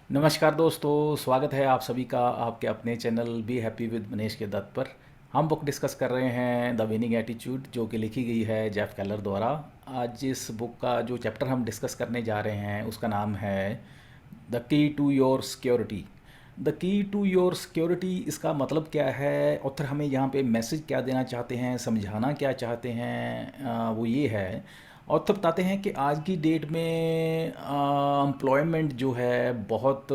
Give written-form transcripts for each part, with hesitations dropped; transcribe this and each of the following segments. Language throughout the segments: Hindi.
नमस्कार दोस्तों, स्वागत है आप सभी का आपके अपने channel be happy with Manish के दत्त पर। हम बुक डिस्कस कर रहे हैं द विनिंग एटीट्यूड, जो कि लिखी गई है जेफ केलर द्वारा। आज इस बुक का जो चैप्टर हम डिस्कस करने जा रहे हैं उसका नाम है the key to your security. The key to your security, इसका मतलब क्या है, ऑथर हमें यहाँ पे मैसेज क्या देना चाहते हैं, समझाना क्या चाहते हैं, वो ये है। ऑथर बताते हैं कि आज की डेट में एम्प्लॉयमेंट जो है बहुत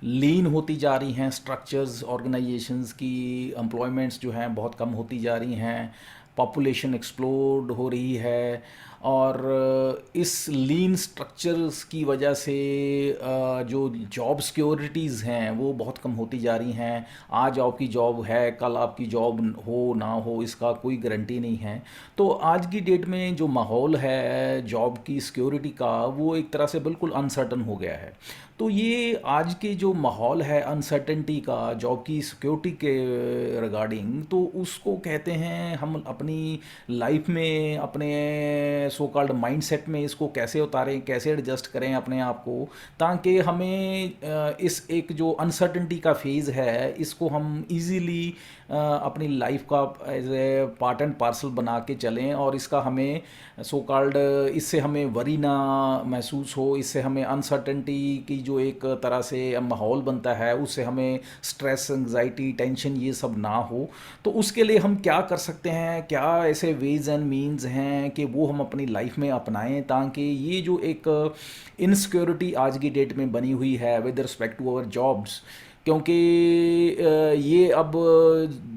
लीन होती जा रही हैं। स्ट्रक्चर्स ऑर्गेनाइजेशंस की एम्प्लॉयमेंट्स जो हैं बहुत कम होती जा रही हैं। पॉपुलेशन एक्सप्लोड हो रही है और इस लीन स्ट्रक्चर्स की वजह से जो जॉब सिक्योरिटीज़ हैं वो बहुत कम होती जा रही हैं। आज आपकी जॉब है, कल आपकी जॉब हो ना हो, इसका कोई गारंटी नहीं है। तो आज की डेट में जो माहौल है जॉब की सिक्योरिटी का, वो एक तरह से बिल्कुल अनसर्टन हो गया है। तो ये आज के जो माहौल है अनसर्टेनिटी का जॉब की सिक्योरिटी के रिगार्डिंग, तो उसको कहते हैं हम अपनी लाइफ में, अपने सो कॉल्ड माइंडसेट में इसको कैसे उतारें, कैसे एडजस्ट करें अपने आप को, ताकि हमें इस एक जो अनसर्टेनिटी का फेज़ है इसको हम इजीली अपनी लाइफ का as a part and parcel बना के चलें, और इसका हमें सो कॉल्ड इससे हमें वरी ना महसूस हो, इससे हमें अनसर्टेनिटी की जो एक तरह से माहौल बनता है उससे हमें स्ट्रेस, एंग्जाइटी, टेंशन ये सब ना हो। तो उसके लिए हम क्या कर सकते हैं, क्या ऐसे वेज एंड मीन्स हैं कि वो हम अपनी लाइफ में अपनाएं, ताकि ये जो एक इनसिक्योरिटी आज की डेट में बनी हुई है with respect to our jobs, क्योंकि ये अब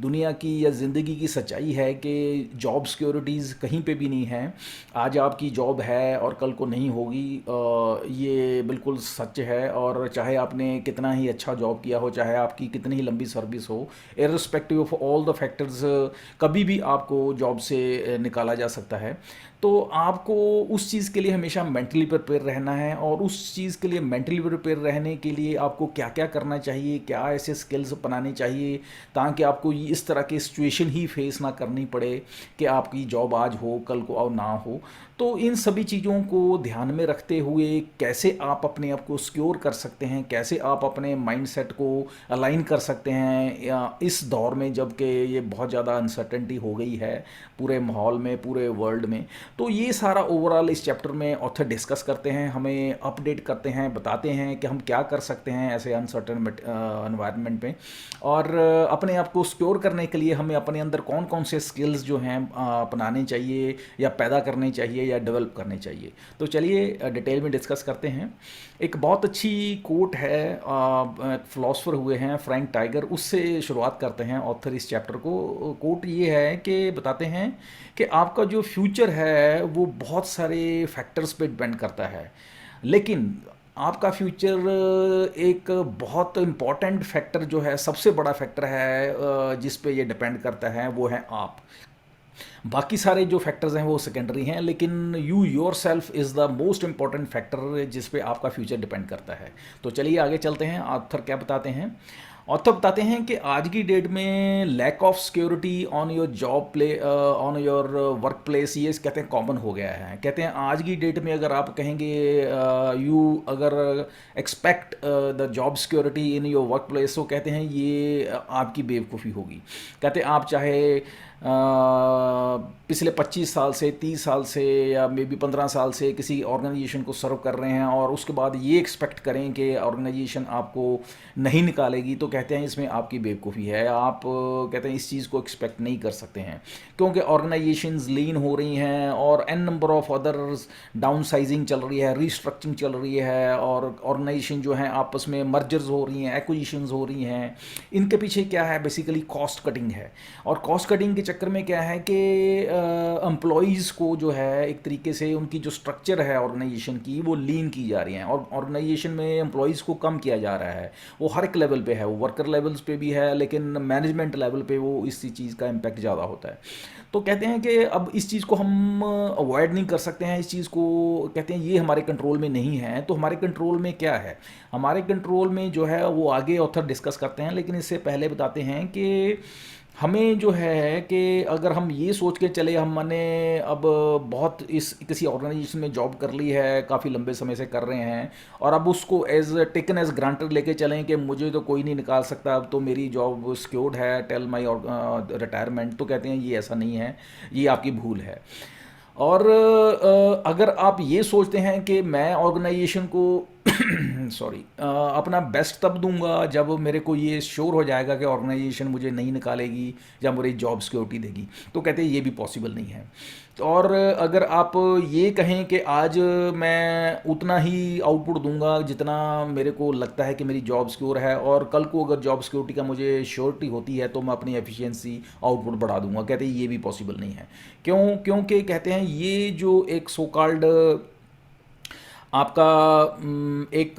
दुनिया की या ज़िंदगी की सच्चाई है कि जॉब सिक्योरिटीज़ कहीं पे भी नहीं है। आज आपकी जॉब है और कल को नहीं होगी, ये बिल्कुल सच है। और चाहे आपने कितना ही अच्छा जॉब किया हो, चाहे आपकी कितनी ही लंबी सर्विस हो, irrespective of all the factors, कभी भी आपको जॉब से निकाला जा सकता है। तो आपको उस चीज़ के लिए हमेशा मेंटली प्रिपेयर रहना है, और उस चीज़ के लिए मेंटली प्रिपेयर रहने के लिए आपको क्या क्या करना चाहिए, क्या ऐसे स्किल्स अपनाने चाहिए ताकि आपको ये इस तरह की सिचुएशन ही फेस ना करनी पड़े कि आपकी जॉब आज हो कल को और ना हो। तो इन सभी चीज़ों को ध्यान में रखते हुए कैसे आप अपने आप को सिक्योर कर सकते हैं, कैसे आप अपने माइंडसेट को अलाइन कर सकते हैं या इस दौर में जबकि ये बहुत ज़्यादा अनसर्टेनिटी हो गई है पूरे माहौल में, पूरे वर्ल्ड में। तो ये सारा ओवरऑल इस चैप्टर में ऑथर डिस्कस करते हैं, हमें अपडेट करते हैं, बताते हैं कि हम क्या कर सकते हैं ऐसे अनसर्टेन एनवायरनमेंट में, और अपने आप को सिक्योर करने के लिए हमें अपने अंदर कौन कौन से स्किल्स जो हैं अपनाने चाहिए या पैदा करने चाहिए या डेवलप करने चाहिए। तो चलिए डिटेल में डिस्कस करते हैं। एक बहुत अच्छी कोट है, फिलोसफर हुए हैं फ्रैंक टाइगर, उससे शुरुआत करते हैं ऑथर इस चैप्टर को। कोट ये है कि बताते हैं कि आपका जो फ्यूचर है वो बहुत सारे फैक्टर्स पे डिपेंड करता है, लेकिन आपका फ्यूचर एक बहुत इम्पॉर्टेंट फैक्टर जो है, सबसे बड़ा फैक्टर है जिस पे ये डिपेंड करता है, वो है आप। बाकी सारे जो फैक्टर्स हैं वो सेकेंडरी हैं, लेकिन you your self is the most important factor जिस पे आपका फ्यूचर डिपेंड करता है। तो चलिए आगे चलते हैं, ऑथर क्या बताते हैं। ऑथर बताते हैं कि आज की डेट में lack of security on your job play on your workplace, ये कहते हैं कॉमन हो गया है। कहते हैं आज की डेट में अगर आप कहेंगे यू अगर expect the job security in your work place, तो कहते हैं ये आपकी बेवकूफ़ी होगी। कहते हैं आप चाहे पिछले 25 साल से, 30 साल से या मे बी 15 साल से किसी ऑर्गेनाइजेशन को सर्व कर रहे हैं और उसके बाद ये एक्सपेक्ट करें कि ऑर्गेनाइजेशन आपको नहीं निकालेगी, तो कहते हैं इसमें आपकी बेवकूफ़ी है। आप कहते हैं इस चीज़ को एक्सपेक्ट नहीं कर सकते हैं, क्योंकि ऑर्गेनाइजेशंस लीन हो रही हैं और an number of others, downsizing चल रही है, रीस्ट्रक्चरिंग चल रही है, और ऑर्गेनाइजेशन जो है आपस में मर्जर्स हो रही हैं, एक्विजिशंस हो रही हैं। इनके पीछे क्या है, बेसिकली कॉस्ट कटिंग है। और कॉस्ट कटिंग के चक्कर में क्या है कि एम्प्लॉयज़ को जो है एक तरीके से उनकी जो स्ट्रक्चर है ऑर्गेनाइजेशन की वो लीन की जा रही हैं, और ऑर्गेनाइजेशन में एम्प्लॉयज़ को कम किया जा रहा है। वो हर एक लेवल पे है, वो वर्कर लेवल्स पे भी है, लेकिन मैनेजमेंट लेवल पे वो इसी चीज़ का इम्पैक्ट ज़्यादा होता है। तो कहते हैं कि अब इस चीज़ को हम अवॉइड नहीं कर सकते हैं, इस चीज़ को कहते हैं ये हमारे कंट्रोल में नहीं है। तो हमारे कंट्रोल में क्या है, हमारे कंट्रोल में जो है वो आगे ऑथर डिस्कस करते हैं, लेकिन इससे पहले बताते हैं कि हमें जो है कि अगर हम ये सोच के चले, हमने अब बहुत इस किसी ऑर्गेनाइजेशन में जॉब कर ली है, काफ़ी लंबे समय से कर रहे हैं, और अब उसको एज टेकन एज ग्रांटेड लेके चलें कि मुझे तो कोई नहीं निकाल सकता, अब तो मेरी जॉब सिक्योर्ड है टेल माई रिटायरमेंट, तो कहते हैं ये ऐसा नहीं है, ये आपकी भूल है। और अगर आप ये सोचते हैं कि मैं ऑर्गेनाइजेशन को सॉरी अपना बेस्ट तब दूंगा जब मेरे को ये श्योर हो जाएगा कि ऑर्गेनाइजेशन मुझे नहीं निकालेगी या मेरी जॉब सिक्योरिटी देगी, तो कहते हैं ये भी पॉसिबल नहीं है। तो और अगर आप ये कहें कि आज मैं उतना ही आउटपुट दूंगा जितना मेरे को लगता है कि मेरी जॉब सिक्योर है, और कल को अगर जॉब सिक्योरिटी का मुझे श्योरिटी होती है तो मैं अपनी एफिशिएंसी आउटपुट बढ़ा दूंगा, कहते हैं ये भी पॉसिबल नहीं है। क्योंकि कहते हैं ये जो एक सो कॉल्ड आपका एक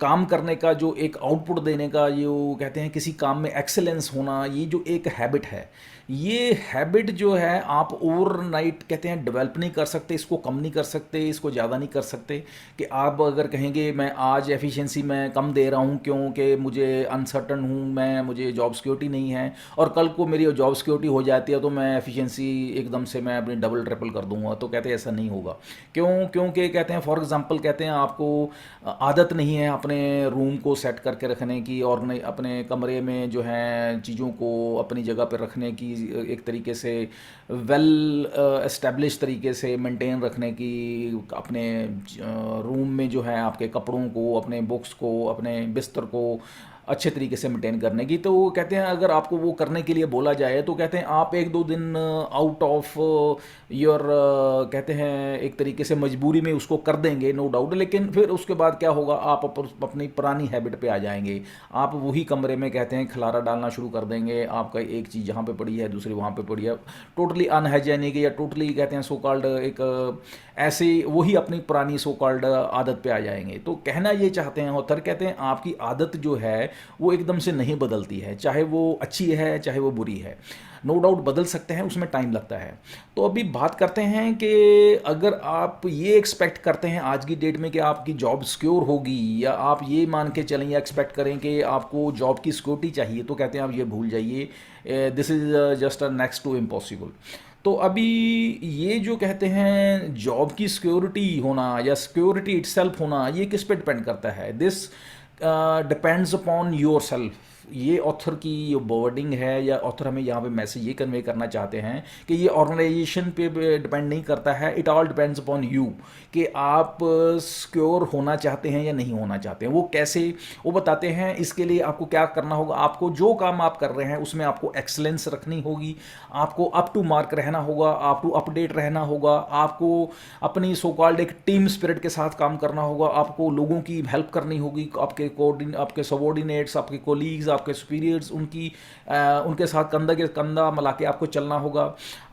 काम करने का जो एक आउटपुट देने का, ये वो कहते हैं किसी काम में एक्सेलेंस होना, ये जो एक हैबिट है, ये हैबिट जो है आप ओवरनाइट कहते हैं डेवलप नहीं कर सकते, इसको कम नहीं कर सकते, इसको ज़्यादा नहीं कर सकते। कि आप अगर कहेंगे मैं आज एफिशिएंसी में कम दे रहा हूँ क्योंकि मुझे अनसर्टन हूँ, मैं मुझे जॉब सिक्योरिटी नहीं है, और कल को मेरी जॉब सिक्योरिटी हो जाती है तो मैं एफिशिएंसी एकदम से मैं अपनी डबल ट्रिपल कर दूंगा, तो कहते हैं ऐसा नहीं होगा। क्योंकि कहते हैं फॉर एग्जांपल कहते हैं आपको आदत नहीं है अपने रूम को सेट करके रखने की, और अपने कमरे में जो है चीज़ों को अपनी जगह पर रखने की, एक तरीके से वेल एस्टेब्लिश तरीके से मेंटेन रखने की, अपने रूम में जो है आपके कपड़ों को, अपने बुक्स को, अपने बिस्तर को अच्छे तरीके से मेंटेन करने की। तो वो कहते हैं अगर आपको वो करने के लिए बोला जाए तो कहते हैं आप एक दो दिन आउट ऑफ योर कहते हैं एक तरीके से मजबूरी में उसको कर देंगे, नो डाउट, लेकिन फिर उसके बाद क्या होगा, आप अपनी पुरानी हैबिट पे आ जाएंगे। आप वही कमरे में कहते हैं खलारा डालना शुरू कर देंगे, आपका एक चीज़ यहाँ पे पड़ी है दूसरी वहाँ पे पड़ी है, टोटली अनहाइजेनिक, या टोटली कहते हैं सो कॉल्ड एक ऐसे वही अपनी पुरानी सो कॉल्ड आदत पे आ जाएंगे। तो कहना ये चाहते हैं ऑथर, कहते हैं आपकी आदत जो है वो एकदम से नहीं बदलती है, चाहे वो अच्छी है चाहे वो बुरी है, नो डाउट बदल सकते हैं, उसमें टाइम लगता है। तो अभी बात करते हैं कि अगर आप ये एक्सपेक्ट करते हैं आज की डेट में कि आपकी जॉब सिक्योर होगी, या आप ये मान के चलें या एक्सपेक्ट करें कि आपको जॉब की सिक्योरिटी चाहिए, तो कहते हैं आप ये भूल जाइए, this is just a next to impossible. तो अभी ये जो कहते हैं जॉब की सिक्योरिटी होना या सिक्योरिटी इटसेल्फ होना, ये किस पे डिपेंड करता है, this depends upon your self. ये ऑथर की वर्डिंग है, या ऑथर हमें यहाँ पे मैसेज ये कन्वे करना चाहते हैं कि ये ऑर्गेनाइजेशन पे डिपेंड नहीं करता है, it all depends upon you, कि आप सिक्योर होना चाहते हैं या नहीं होना चाहते हैं। वो कैसे, वो बताते हैं इसके लिए आपको क्या करना होगा, आपको जो काम आप कर रहे हैं उसमें आपको एक्सलेंस रखनी होगी, आपको अप टू मार्क रहना होगा, आप टू अपडेट रहना होगा, आपको अपनी सो कॉल्ड एक टीम स्पिरिट के साथ काम करना होगा, आपको लोगों की हेल्प करनी होगी, आपके सबॉर्डिनेट्स, आपके कोलीग्स, आपके सुपीरियर्स, उनके साथ कंधा के कंधा मिला के आपको चलना होगा।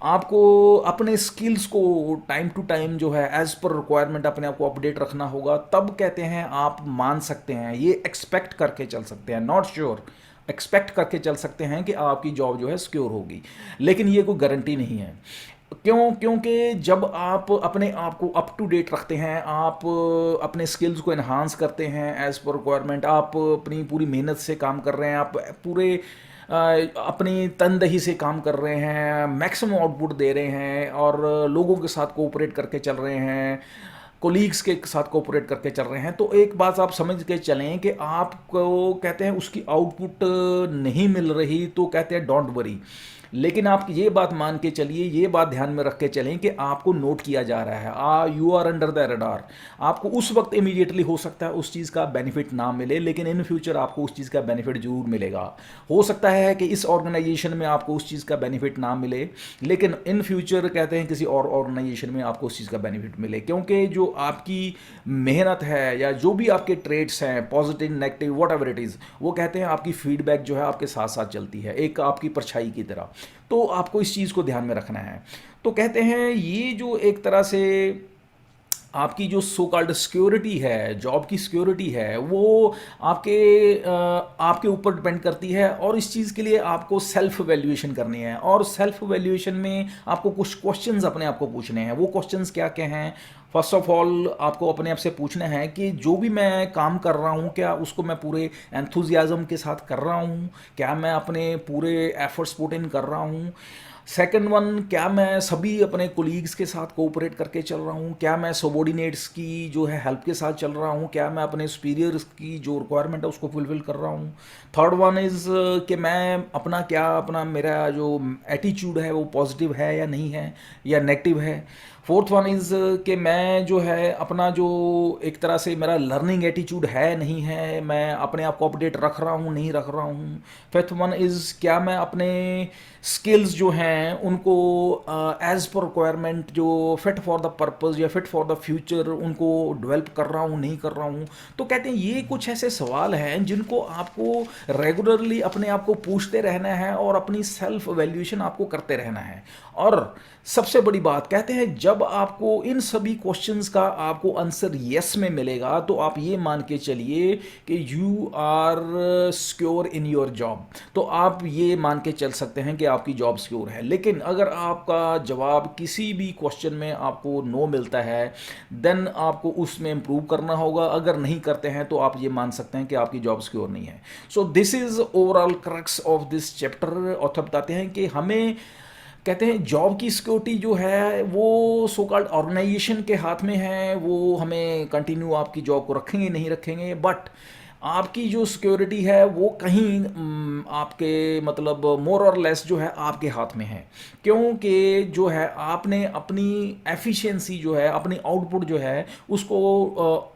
आपको अपने स्किल्स को टाइम टू टाइम जो है एज पर रिक्वायरमेंट अपने आप को अपडेट रखना होगा। तब कहते हैं आप मान सकते हैं, ये एक्सपेक्ट करके चल सकते हैं, नॉट श्योर, एक्सपेक्ट करके चल सकते हैं कि आपकी जॉब जो है सिक्योर होगी, लेकिन ये कोई गारंटी नहीं है। क्योंकि जब आप अपने आप को अप टू डेट रखते हैं, आप अपने स्किल्स को इन्हांस करते हैं एज पर रिक्वायरमेंट, आप अपनी पूरी मेहनत से काम कर रहे हैं, आप पूरे अपनी तनदही से काम कर रहे हैं, मैक्सिमम आउटपुट दे रहे हैं, और लोगों के साथ कोऑपरेट करके चल रहे हैं, कोलीग्स के साथ कोऑपरेट करके चल रहे हैं, तो एक बात आप समझ के चलें कि आपको कहते हैं उसकी आउटपुट नहीं मिल रही, तो कहते हैं डोंट वरी, लेकिन आप ये बात मान के चलिए, ये बात ध्यान में रख के चलें कि आपको नोट किया जा रहा है, you are under the radar. आपको उस वक्त इमीडिएटली हो सकता है उस चीज़ का बेनिफिट ना मिले, लेकिन इन फ्यूचर आपको उस चीज़ का बेनिफिट जरूर मिलेगा। हो सकता है कि इस ऑर्गेनाइजेशन में आपको उस चीज़ का बेनिफिट ना मिले, लेकिन इन फ्यूचर कहते हैं किसी और ऑर्गेनाइजेशन में आपको उस चीज़ का बेनिफिट मिले, क्योंकि जो आपकी मेहनत है या जो भी आपके ट्रेड्स हैं, positive negative what ever it is, वो कहते हैं आपकी फीडबैक जो है आपके साथ साथ चलती है, एक आपकी परछाई की तरह। तो आपको इस चीज़ को ध्यान में रखना है। तो कहते हैं ये जो एक तरह से आपकी जो सो कॉल्ड सिक्योरिटी है, जॉब की सिक्योरिटी है, वो आपके आपके ऊपर डिपेंड करती है। और इस चीज़ के लिए आपको सेल्फ वैल्यूएशन करनी है, और सेल्फ वैल्यूएशन में आपको कुछ क्वेश्चंस अपने आप को पूछने हैं। वो क्वेश्चंस क्या क्या हैं? फर्स्ट ऑफ ऑल आपको अपने आप से पूछना है कि जो भी मैं काम कर रहा हूँ, क्या उसको मैं पूरे एंथुजियाज्म के साथ कर रहा हूँ? क्या मैं अपने पूरे एफर्ट्स पुट इन कर रहा हूँ? सेकंड वन, क्या मैं सभी अपने कोलीग्स के साथ कोऑपरेट करके चल रहा हूँ? क्या मैं सबॉर्डिनेट्स की जो है हेल्प के साथ चल रहा हूँ? क्या मैं अपने सुपीरियर्स की जो रिक्वायरमेंट है उसको फुलफिल कर रहा हूँ? थर्ड वन इज़ कि मैं अपना मेरा जो एटीट्यूड है वो पॉजिटिव है या नहीं है, या नेगेटिव है? फोर्थ वन इज़ कि मैं जो है अपना जो एक तरह से मेरा लर्निंग एटीट्यूड है नहीं है, मैं अपने आप को अपडेट रख रहा हूँ नहीं रख रहा हूँ? फिफ्थ वन इज़ क्या मैं अपने स्किल्स जो हैं उनको एज पर रिक्वायरमेंट जो फिट फॉर द पर्पस या फिट फॉर द फ्यूचर उनको डेवलप कर रहा हूँ नहीं कर रहा हूँ? तो कहते हैं ये कुछ ऐसे सवाल हैं जिनको आपको रेगुलरली अपने आप को पूछते रहना है और अपनी सेल्फ वैल्यूएशन आपको करते रहना है। और सबसे बड़ी बात कहते हैं, जब आपको इन सभी क्वेश्चंस का आपको आंसर यस में मिलेगा तो आप ये मान के चलिए कि you are secure in your job. तो आप ये मान के चल सकते हैं कि आपकी जॉब सिक्योर है। लेकिन अगर आपका जवाब किसी भी क्वेश्चन में आपको नो मिलता है, देन आपको उसमें इम्प्रूव करना होगा। अगर नहीं करते हैं तो आप ये मान सकते हैं कि आपकी जॉब सिक्योर नहीं है। So this is overall crux of this chapter. Author बताते हैं कि हमें, कहते हैं, जॉब की सिक्योरिटी जो है वो सो कॉल्ड ऑर्गेनाइजेशन के हाथ में है। वो हमें कंटिन्यू आपकी जॉब को रखेंगे नहीं रखेंगे, बट आपकी जो सिक्योरिटी है वो कहीं आपके मतलब मोर और लेस जो है आपके हाथ में है। क्योंकि जो है आपने अपनी एफिशिएंसी जो है, अपनी आउटपुट जो है उसको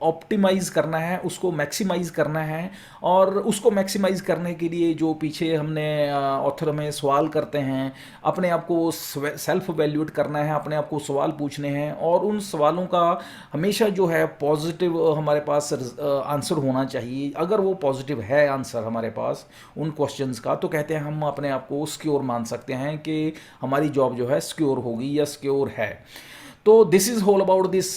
ऑप्टिमाइज करना है, उसको मैक्सिमाइज करना है। और उसको मैक्सिमाइज करने के लिए जो पीछे हमने ऑथर में सवाल करते हैं, अपने आप को सेल्फ वैल्यूएट करना है, अपने आप को सवाल पूछने हैं, और उन सवालों का हमेशा जो है पॉजिटिव हमारे पास आंसर होना चाहिए। अगर वो पॉजिटिव है आंसर हमारे पास उन क्वेश्चंस का, तो कहते हैं हम अपने आप को सिक्योर मान सकते हैं कि हमारी जॉब जो है सिक्योर होगी या सिक्योर है। तो this is whole about this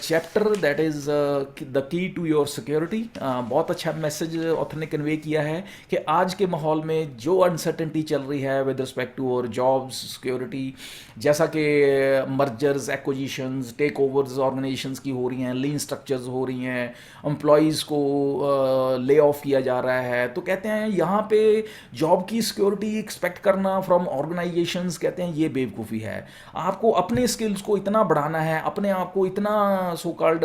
chapter, that is the key to your security. बहुत अच्छा मैसेज ऑथर ने कन्वे किया है कि आज के माहौल में जो अनसर्टेनिटी चल रही है विद रिस्पेक्ट टू और जॉब्स सिक्योरिटी, जैसा कि mergers, acquisitions, takeovers organisations की हो रही हैं, लीन स्ट्रक्चर्स हो रही हैं, एम्प्लॉयज़ को ले ऑफ किया जा रहा है, तो कहते हैं यहाँ पे जॉब की सिक्योरिटी एक्सपेक्ट करना फ्रॉम ऑर्गेनाइजेशंस, कहते हैं ये बेवकूफ़ी है। आपको अपने स्किल्स को इतना बढ़ाना है, अपने आप को इतना सो कॉल्ड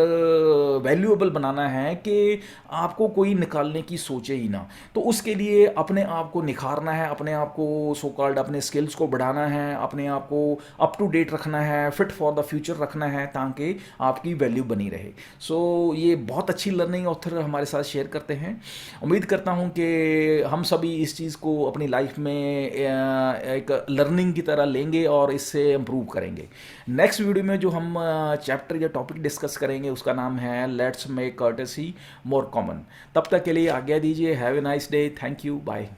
वैल्यूएबल बनाना है कि आपको कोई निकालने की सोचे ही ना। तो उसके लिए अपने आप को निखारना है, अपने आप को सो कॉल्ड अपने स्किल्स को बढ़ाना है, अपने आप को अप टू डेट रखना है, फिट फॉर द फ्यूचर रखना है, ताकि आपकी वैल्यू बनी रहे। सो ये बहुत अच्छी लर्निंग ऑथर हमारे साथ शेयर करते हैं। उम्मीद करता हूँ कि हम सभी इस चीज़ को अपनी लाइफ में एक लर्निंग की तरह लेंगे और इससे इम्प्रूव करेंगे। नेक्स्ट वीडियो में जो हम चैप्टर या टॉपिक डिस्कस करेंगे उसका नाम है let's make courtesy more common. तब तक के लिए आज्ञा दीजिए। Have a nice day. Thank you. Bye.